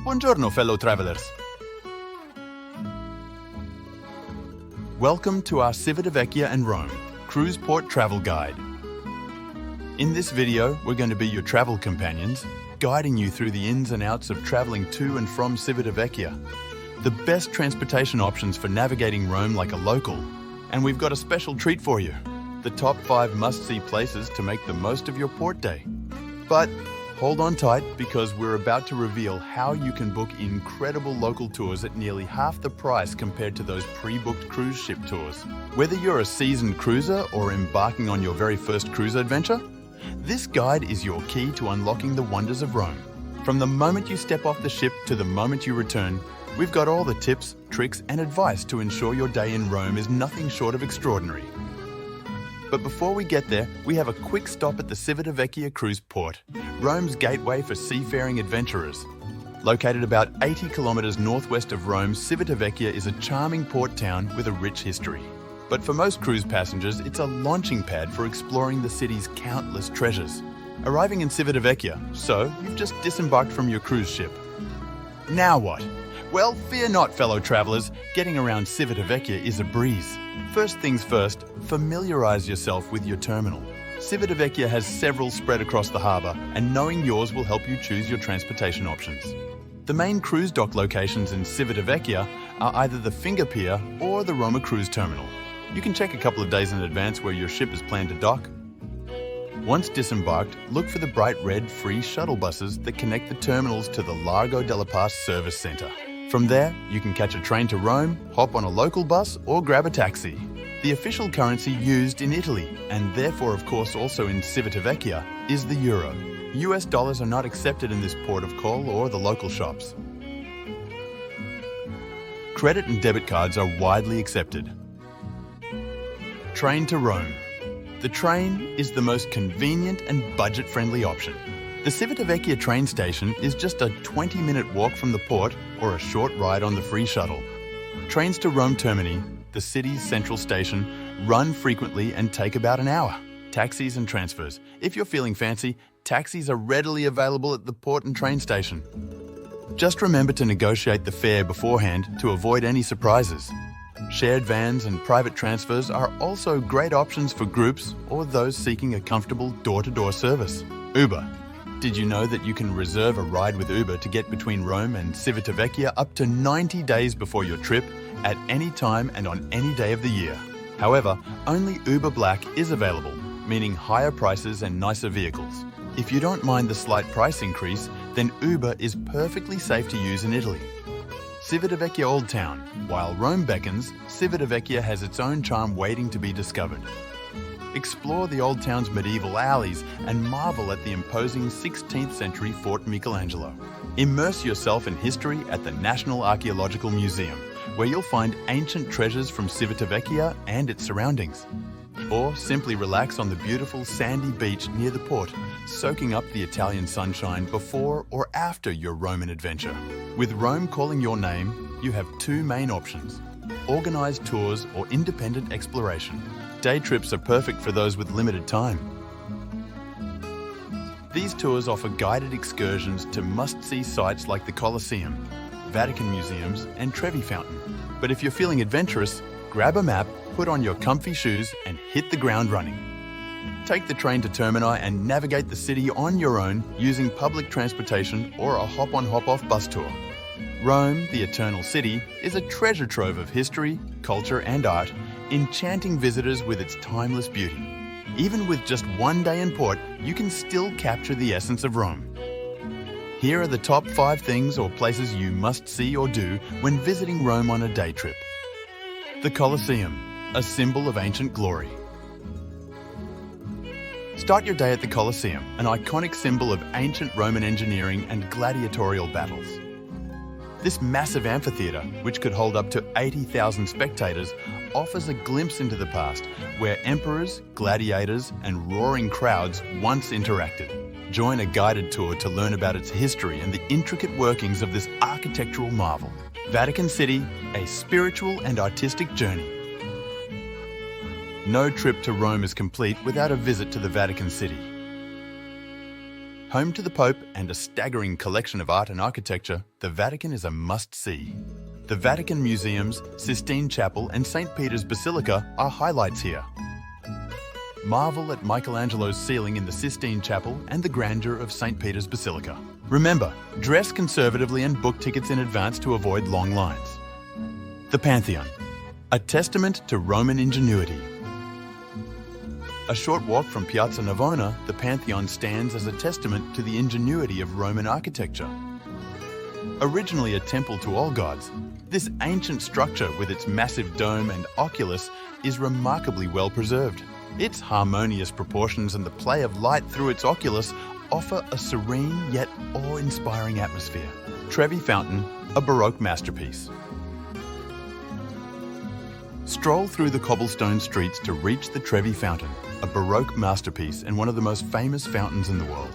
Buongiorno, fellow travelers. Welcome to our Civitavecchia and Rome Cruise Port Travel Guide. In this video, we're going to be your travel companions, guiding you through the ins and outs of traveling to and from Civitavecchia, the best transportation options for navigating Rome like a local. And we've got a special treat for you, the top 5 must-see places to make the most of your port day. But hold on tight, because we're about to reveal how you can book incredible local tours at nearly half the price compared to those pre-booked cruise ship tours. Whether you're a seasoned cruiser or embarking on your very first cruise adventure, this guide is your key to unlocking the wonders of Rome. From the moment you step off the ship to the moment you return, we've got all the tips, tricks, and advice to ensure your day in Rome is nothing short of extraordinary. But before we get there, we have a quick stop at the Civitavecchia Cruise Port, Rome's gateway for seafaring adventurers. Located about 80 kilometres northwest of Rome, Civitavecchia is a charming port town with a rich history. But for most cruise passengers, it's a launching pad for exploring the city's countless treasures. Arriving in Civitavecchia, so you've just disembarked from your cruise ship. Now what? Well, fear not, fellow travellers, getting around Civitavecchia is a breeze. First things first, familiarise yourself with your terminal. Civitavecchia has several spread across the harbour, and knowing yours will help you choose your transportation options. The main cruise dock locations in Civitavecchia are either the Finger Pier or the Roma Cruise Terminal. You can check a couple of days in advance where your ship is planned to dock. Once disembarked, look for the bright red free shuttle buses that connect the terminals to the Largo della Paz service centre. From there, you can catch a train to Rome, hop on a local bus, or grab a taxi. The official currency used in Italy, and therefore of course also in Civitavecchia, is the euro. US dollars are not accepted in this port of call or the local shops. Credit and debit cards are widely accepted. Train to Rome. The train is the most convenient and budget-friendly option. The Civitavecchia train station is just a 20-minute walk from the port or a short ride on the free shuttle. Trains to Rome Termini, the city's central station, run frequently and take about an hour. Taxis and transfers. If you're feeling fancy, taxis are readily available at the port and train station. Just remember to negotiate the fare beforehand to avoid any surprises. Shared vans and private transfers are also great options for groups or those seeking a comfortable door-to-door service. Uber. Did you know that you can reserve a ride with Uber to get between Rome and Civitavecchia up to 90 days before your trip, at any time and on any day of the year? However, only Uber Black is available, meaning higher prices and nicer vehicles. If you don't mind the slight price increase, then Uber is perfectly safe to use in Italy. Civitavecchia Old Town. While Rome beckons, Civitavecchia has its own charm waiting to be discovered. Explore the old town's medieval alleys and marvel at the imposing 16th century Fort Michelangelo. Immerse yourself in history at the National Archaeological Museum, where you'll find ancient treasures from Civitavecchia and its surroundings. Or simply relax on the beautiful sandy beach near the port, soaking up the Italian sunshine before or after your Roman adventure. With Rome calling your name, you have 2 main options: organised tours or independent exploration. Day trips are perfect for those with limited time. These tours offer guided excursions to must-see sites like the Colosseum, Vatican museums, and Trevi Fountain. But if you're feeling adventurous, grab a map, put on your comfy shoes, and hit the ground running. Take the train to Termini and navigate the city on your own using public transportation or a hop-on hop-off bus tour. Rome, the Eternal City, is a treasure trove of history, culture, and art, enchanting visitors with its timeless beauty. Even with just one day in port, you can still capture the essence of Rome. Here are the top 5 things or places you must see or do when visiting Rome on a day trip. The Colosseum, a symbol of ancient glory. Start your day at the Colosseum, an iconic symbol of ancient Roman engineering and gladiatorial battles. This massive amphitheatre, which could hold up to 80,000 spectators, offers a glimpse into the past, where emperors, gladiators, and roaring crowds once interacted. Join a guided tour to learn about its history and the intricate workings of this architectural marvel. Vatican City, a spiritual and artistic journey. No trip to Rome is complete without a visit to the Vatican City. Home to the Pope and a staggering collection of art and architecture, the Vatican is a must-see. The Vatican Museums, Sistine Chapel and St. Peter's Basilica are highlights here. Marvel at Michelangelo's ceiling in the Sistine Chapel and the grandeur of St. Peter's Basilica. Remember, dress conservatively and book tickets in advance to avoid long lines. The Pantheon, a testament to Roman ingenuity. A short walk from Piazza Navona, the Pantheon stands as a testament to the ingenuity of Roman architecture. Originally a temple to all gods, this ancient structure with its massive dome and oculus is remarkably well preserved. Its harmonious proportions and the play of light through its oculus offer a serene yet awe-inspiring atmosphere. Trevi Fountain, a Baroque masterpiece. Stroll through the cobblestone streets to reach the Trevi Fountain, a Baroque masterpiece and one of the most famous fountains in the world.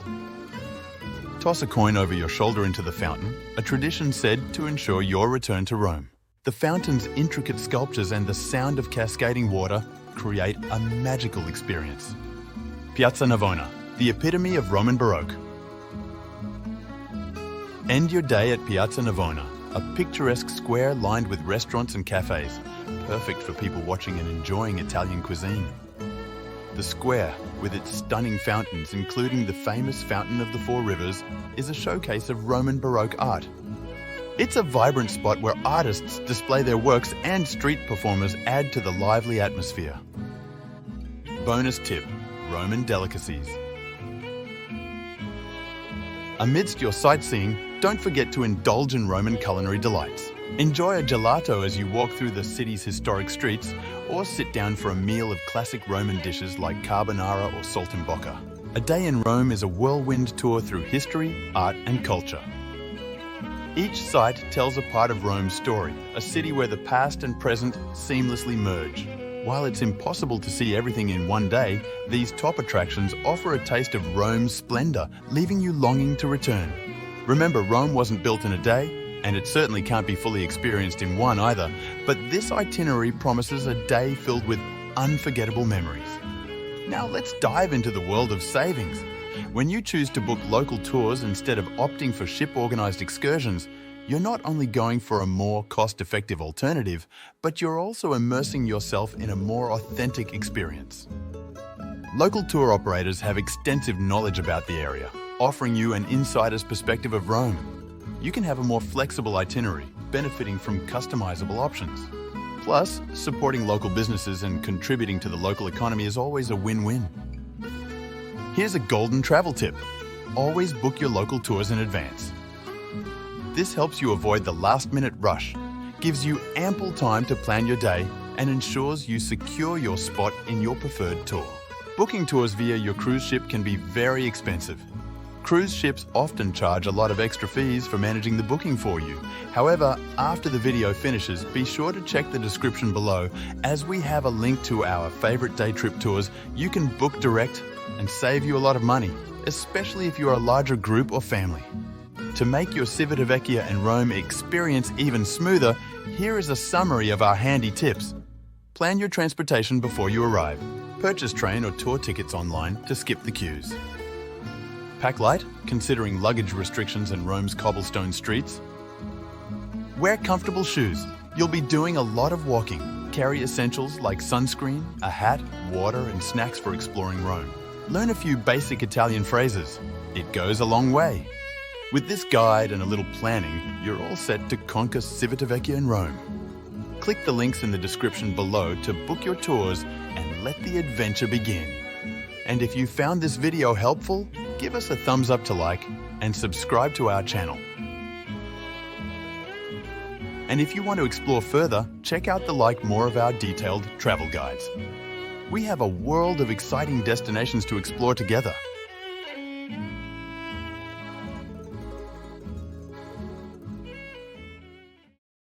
Toss a coin over your shoulder into the fountain, a tradition said to ensure your return to Rome. The fountain's intricate sculptures and the sound of cascading water create a magical experience. Piazza Navona, the epitome of Roman Baroque. End your day at Piazza Navona, a picturesque square lined with restaurants and cafes, perfect for people watching and enjoying Italian cuisine. The square, with its stunning fountains, including the famous Fountain of the Four Rivers, is a showcase of Roman Baroque art. It's a vibrant spot where artists display their works and street performers add to the lively atmosphere. Bonus tip: Roman delicacies. Amidst your sightseeing, don't forget to indulge in Roman culinary delights. Enjoy a gelato as you walk through the city's historic streets, or sit down for a meal of classic Roman dishes like carbonara or saltimbocca. A day in Rome is a whirlwind tour through history, art and culture. Each site tells a part of Rome's story, a city where the past and present seamlessly merge. While it's impossible to see everything in one day, these top attractions offer a taste of Rome's splendor, leaving you longing to return. Remember, Rome wasn't built in a day, and it certainly can't be fully experienced in one either, but this itinerary promises a day filled with unforgettable memories. Now let's dive into the world of savings. When you choose to book local tours instead of opting for ship-organized excursions, you're not only going for a more cost-effective alternative, but you're also immersing yourself in a more authentic experience. Local tour operators have extensive knowledge about the area, offering you an insider's perspective of Rome. You can have a more flexible itinerary, benefiting from customizable options. Plus, supporting local businesses and contributing to the local economy is always a win-win. Here's a golden travel tip: always book your local tours in advance. This helps you avoid the last-minute rush, gives you ample time to plan your day, and ensures you secure your spot in your preferred tour. Booking tours via your cruise ship can be very expensive. Cruise ships often charge a lot of extra fees for managing the booking for you. However, after the video finishes, be sure to check the description below, as we have a link to our favorite day trip tours you can book direct and save you a lot of money, especially if you are a larger group or family. To make your Civitavecchia and Rome experience even smoother, here is a summary of our handy tips. Plan your transportation before you arrive. Purchase train or tour tickets online to skip the queues. Pack light, considering luggage restrictions in Rome's cobblestone streets. Wear comfortable shoes. You'll be doing a lot of walking. Carry essentials like sunscreen, a hat, water, and snacks for exploring Rome. Learn a few basic Italian phrases. It goes a long way. With this guide and a little planning, you're all set to conquer Civitavecchia in Rome. Click the links in the description below to book your tours and let the adventure begin. And if you found this video helpful, give us a thumbs up to like and subscribe to our channel. And if you want to explore further, check out more of our detailed travel guides. We have a world of exciting destinations to explore together.